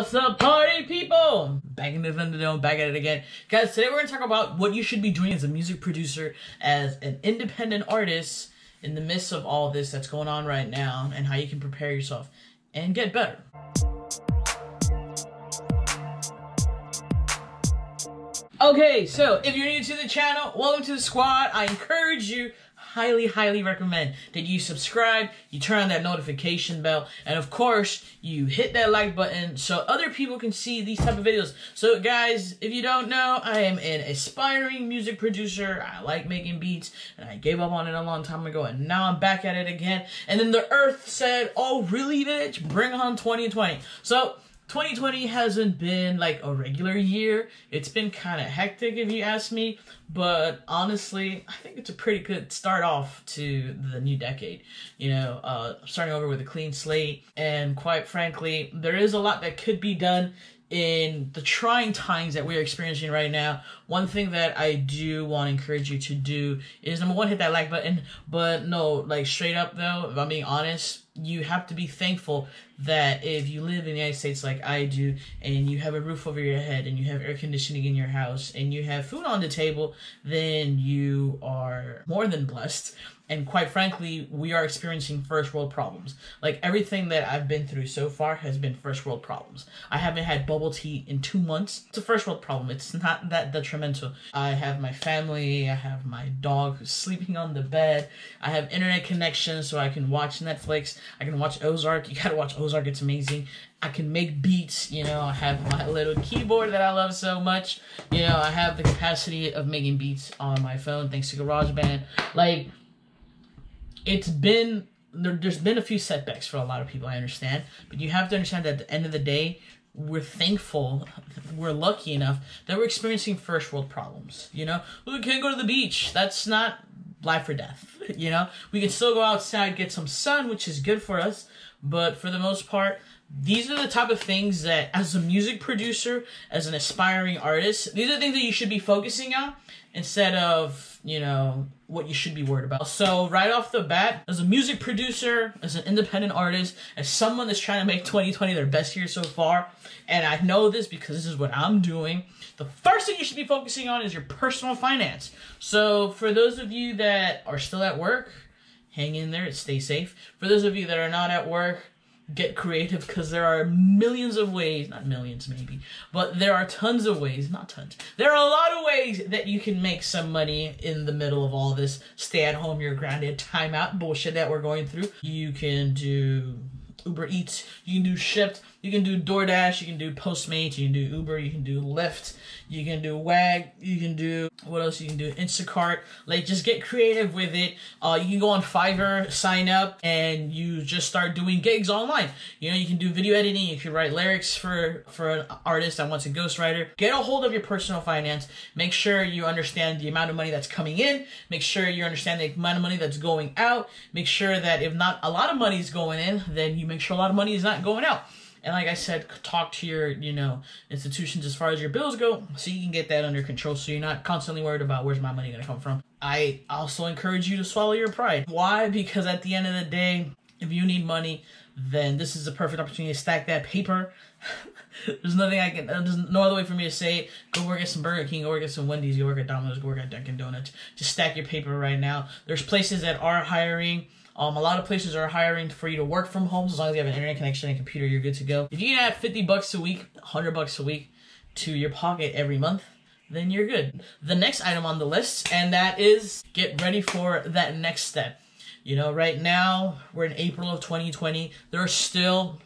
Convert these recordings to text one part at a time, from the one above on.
What's up, party people? Back in the Thunderdome, back at it again. Guys, today we're going to talk about what you should be doing as a music producer, as an independent artist, in the midst of all this that's going on right now, and how you can prepare yourself and get better. Okay, so if you're new to the channel, welcome to the squad. I encourage you, highly recommend that you subscribe, you turn on that notification bell, and of course, you hit that like button so other people can see these type of videos. So guys, if you don't know, I am an aspiring music producer. I like making beats, and I gave up on it a long time ago, and now I'm back at it again. And then the earth said, oh really, bitch? Bring on 2020. So 2020 hasn't been like a regular year. It's been kind of hectic if you ask me, but honestly, I think it's a pretty good start off to the new decade. You know, starting over with a clean slate, and quite frankly, there is a lot that could be done in the trying times that we're experiencing right now. One thing that I do want to encourage you to do is, number one, hit that like button, but no, like straight up though, if I'm being honest, you have to be thankful that if you live in the United States like I do, and you have a roof over your head, and you have air conditioning in your house, and you have food on the table, then you are more than blessed. And quite frankly, we are experiencing first world problems. Like, everything that I've been through so far has been first world problems. I haven't had bubble tea in 2 months. It's a first world problem. It's not that detrimental. I have my family. I have my dog who's sleeping on the bed. I have internet connection so I can watch Netflix. I can watch Ozark. You gotta watch Ozark. It's amazing. I can make beats, you know, I have my little keyboard that I love so much. You know, I have the capacity of making beats on my phone thanks to GarageBand. Like, it's been, there's been a few setbacks for a lot of people, I understand. But you have to understand that at the end of the day, we're thankful, we're lucky enough that we're experiencing first world problems. You know, we can't go to the beach. That's not life or death. You know, we can still go outside, get some sun, which is good for us. But for the most part, these are the type of things that, as a music producer, as an aspiring artist, these are the things that you should be focusing on instead of, you know, what you should be worried about. So right off the bat, as a music producer, as an independent artist, as someone that's trying to make 2020 their best year so far, and I know this because this is what I'm doing, the first thing you should be focusing on is your personal finance. So for those of you that are still at work, hang in there, stay safe. For those of you that are not at work, get creative, because there are millions of ways, not millions maybe, but there are tons of ways, not tons, there are a lot of ways that you can make some money in the middle of all this stay at home, you're grounded, timeout bullshit that we're going through. You can do Uber Eats, you can do Shipt, you can do DoorDash, you can do Postmates, you can do Uber, you can do Lyft, you can do Wag, you can do, what else you can do, Instacart. Like, just get creative with it. You can go on Fiverr, sign up, and you just start doing gigs online. You know, you can do video editing, you can write lyrics for an artist that wants a ghostwriter. Get a hold of your personal finance. Make sure you understand the amount of money that's coming in. Make sure you understand the amount of money that's going out. Make sure that if not a lot of money is going in, then you make sure a lot of money is not going out. And like I said, talk to your, you know, institutions as far as your bills go, so you can get that under control, so you're not constantly worried about where's my money going to come from. I also encourage you to swallow your pride. Why? Because at the end of the day, if you need money, then this is the perfect opportunity to stack that paper. There's no other way for me to say it. Go work at some Burger King, go work at some Wendy's, go work at Domino's, go work at Dunkin' Donuts. Just stack your paper right now. There's places that are hiring. A lot of places are hiring for you to work from home. So as long as you have an internet connection and computer, you're good to go. If you can add $50 a week, $100 a week to your pocket every month, then you're good. The next item on the list, and that is get ready for that next step. You know, right now, we're in April of 2020. There are still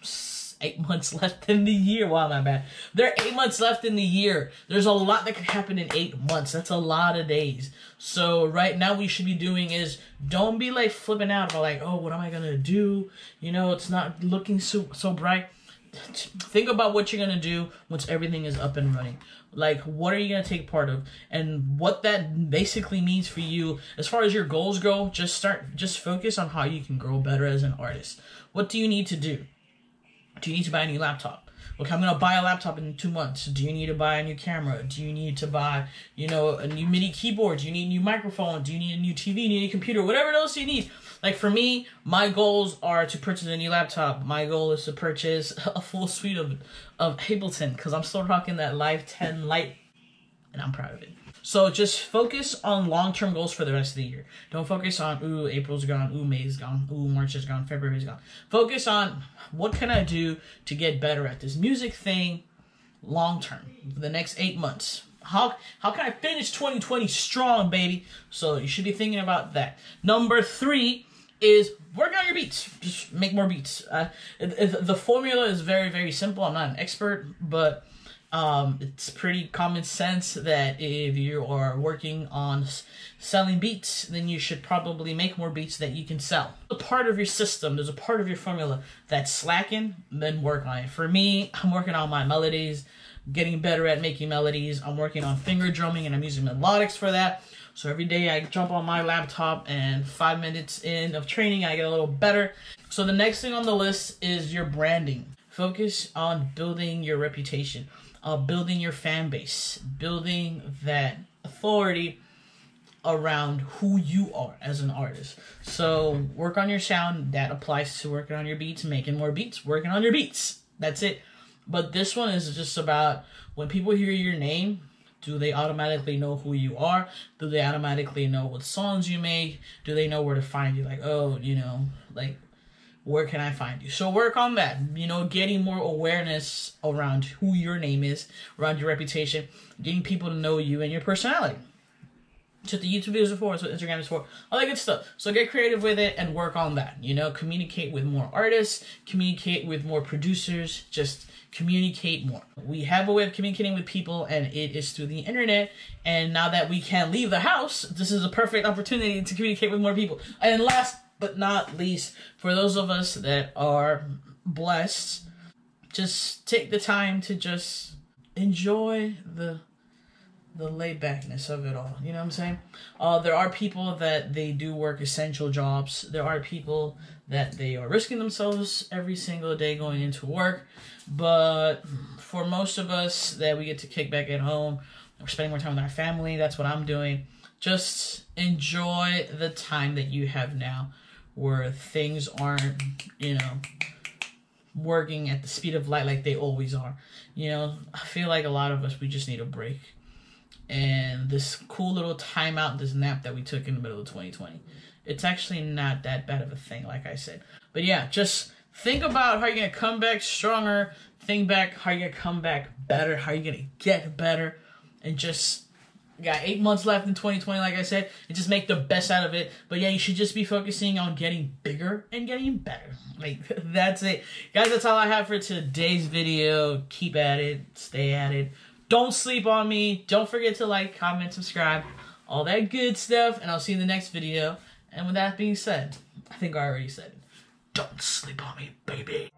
8 months left in the year. Wow, my bad. There are 8 months left in the year. There's a lot that could happen in 8 months. That's a lot of days. So right now what you should be doing is, don't be like flipping out about like, oh, what am I gonna do? You know, it's not looking so bright. Think about what you're gonna do once everything is up and running. Like, what are you gonna take part of? And what that basically means for you as far as your goals go, just focus on how you can grow better as an artist. What do you need to do? Do you need to buy a new laptop? Okay, I'm gonna buy a laptop in 2 months. Do you need to buy a new camera? Do you need to buy, you know, a new MIDI keyboard? Do you need a new microphone? Do you need a new TV? Do you need a computer? Whatever else you need. Like for me, my goals are to purchase a new laptop. My goal is to purchase a full suite of Ableton, because I'm still rocking that Live 10 Lite, and I'm proud of it. So just focus on long-term goals for the rest of the year. Don't focus on, ooh, April's gone, ooh, May's gone, ooh, March is gone, February's gone. Focus on, what can I do to get better at this music thing long-term, for the next 8 months? How can I finish 2020 strong, baby? So you should be thinking about that. Number 3 is work on your beats. Just make more beats. The formula is very, very simple. I'm not an expert, but it's pretty common sense that if you are working on selling beats, then you should probably make more beats that you can sell. A part of your system, there's a part of your formula that's slacking, then work on it. For me, I'm working on my melodies, getting better at making melodies. I'm working on finger drumming, and I'm using Melodics for that. So every day I jump on my laptop, and 5 minutes in of training, I get a little better. So the next thing on the list is your branding. Focus on building your reputation. Building your fan base, building that authority around who you are as an artist. So work on your sound. That applies to working on your beats, making more beats, working on your beats. That's it. But this one is just about, when people hear your name, do they automatically know who you are? Do they automatically know what songs you make? Do they know where to find you? Like, oh, you know, like, where can I find you? So work on that, you know, getting more awareness around who your name is, around your reputation, getting people to know you and your personality. That's what the YouTube videos are for, that's what Instagram is for, all that good stuff. So get creative with it and work on that, you know, communicate with more artists, communicate with more producers, just communicate more. We have a way of communicating with people, and it is through the internet, and now that we can't leave the house, this is a perfect opportunity to communicate with more people. And last but not least, for those of us that are blessed, just take the time to just enjoy the laid backness of it all. You know what I'm saying? There are people that they do work essential jobs. There are people that they are risking themselves every single day going into work. But for most of us that we get to kick back at home, we're spending more time with our family. That's what I'm doing. Just enjoy the time that you have now, where things aren't, you know, working at the speed of light like they always are. You know, I feel like a lot of us, we just need a break. And this cool little timeout, this nap that we took in the middle of 2020, it's actually not that bad of a thing, like I said. But yeah, just think about how you're going to come back stronger. Think back how you're going to come back better, how you're going to get better. And just, you got 8 months left in 2020, like I said, and just make the best out of it. But yeah, you should just be focusing on getting bigger and getting better. Like, that's it. Guys, that's all I have for today's video. Keep at it. Stay at it. Don't sleep on me. Don't forget to like, comment, subscribe. All that good stuff. And I'll see you in the next video. And with that being said, I think I already said it. Don't sleep on me, baby.